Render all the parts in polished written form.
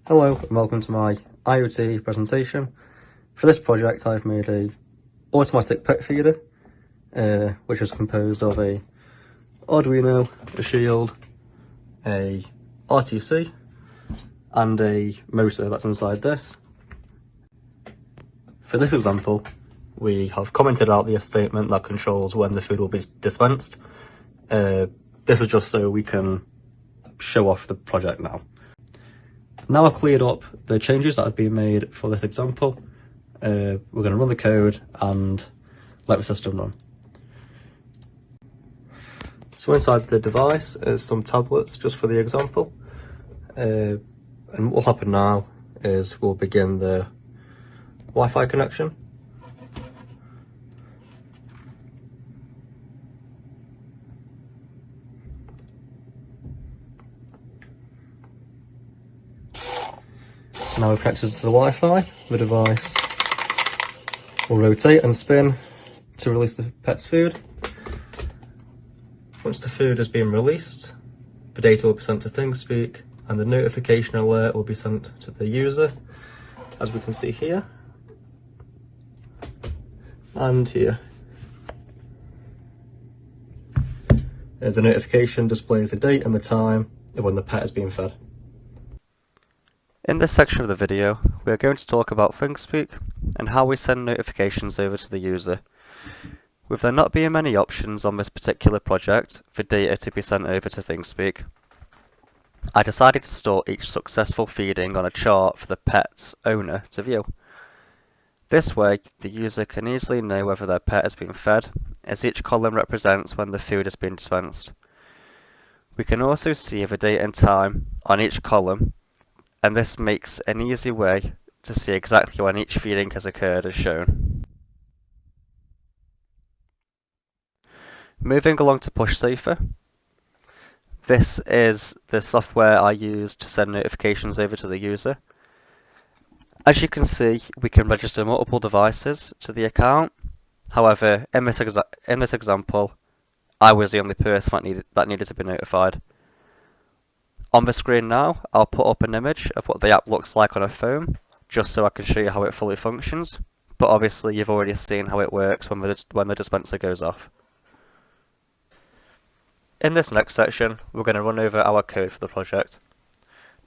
Hello and welcome to my IoT presentation. For this project I've made a automatic pet feeder which is composed of a Arduino, a shield, a RTC and a motor that's inside this. For this example we have commented out the if statement that controls when the food will be dispensed. This is just so we can show off the project now. Now I've cleared up the changes that have been made for this example, we're going to run the code and let the system run. So inside the device is some tablets just for the example, and what will happen now is we'll begin the Wi-Fi connection. Now we're connected to the Wi-Fi, the device will rotate and spin to release the pet's food. Once the food has been released, the data will be sent to ThingSpeak and the notification alert will be sent to the user, as we can see here and here. The notification displays the date and the time of when the pet is being fed. In this section of the video, we are going to talk about ThingSpeak and how we send notifications over to the user. With there not being many options on this particular project for data to be sent over to ThingSpeak, I decided to store each successful feeding on a chart for the pet's owner to view. This way, the user can easily know whether their pet has been fed, as each column represents when the food has been dispensed. We can also see the date and time on each column, and this makes an easy way to see exactly when each feeding has occurred as shown. Moving along to PushSafer. This is the software I use to send notifications over to the user. As you can see, we can register multiple devices to the account. However, in this example, I was the only person that needed to be notified. On the screen now, I'll put up an image of what the app looks like on a phone, just so I can show you how it fully functions, but obviously you've already seen how it works when the dispenser goes off. In this next section, we're going to run over our code for the project.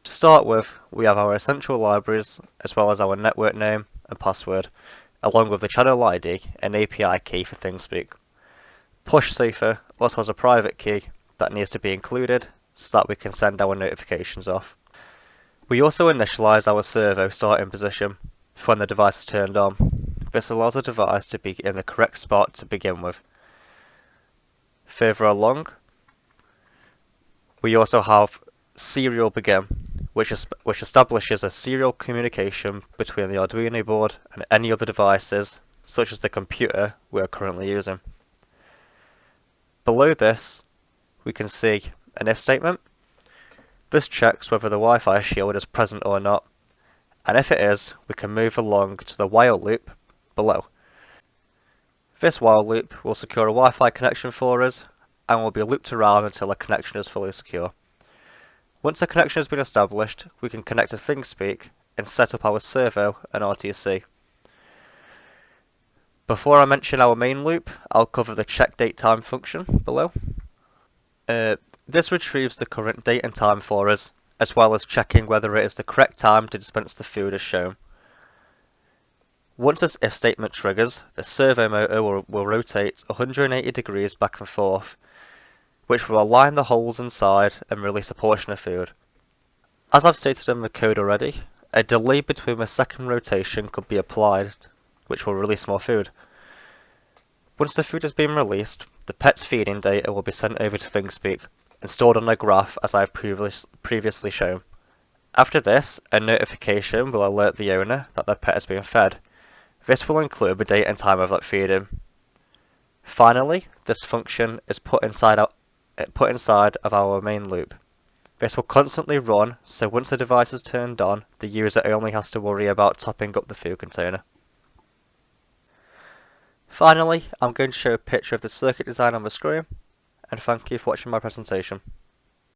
To start with, we have our essential libraries, as well as our network name and password, along with the channel ID and API key for ThingSpeak. PushSafer also has a private key that needs to be included so that we can send our notifications off. We also initialize our servo starting position for when the device is turned on. This allows the device to be in the correct spot to begin with. Further along, we also have serial begin, which establishes a serial communication between the Arduino board and any other devices, such as the computer we are currently using. Below this, we can see an if statement. This checks whether the Wi-Fi shield is present or not, and if it is, we can move along to the while loop below. This while loop will secure a Wi-Fi connection for us and will be looped around until a connection is fully secure. Once a connection has been established, we can connect to ThingSpeak and set up our servo and RTC. Before I mention our main loop, I'll cover the check date time function below. This retrieves the current date and time for us, as well as checking whether it is the correct time to dispense the food as shown. Once this if statement triggers, the servo motor will rotate 180 degrees back and forth, which will align the holes inside and release a portion of food. As I've stated in the code already, a delay between the second rotation could be applied, which will release more food. Once the food has been released, the pet's feeding data will be sent over to ThingSpeak and stored on a graph as I have previously shown. After this, a notification will alert the owner that their pet has been fed. This will include the date and time of that feeding. Finally, this function is put inside of our main loop. This will constantly run, so once the device is turned on, the user only has to worry about topping up the food container. Finally, I'm going to show a picture of the circuit design on the screen, and thank you for watching my presentation.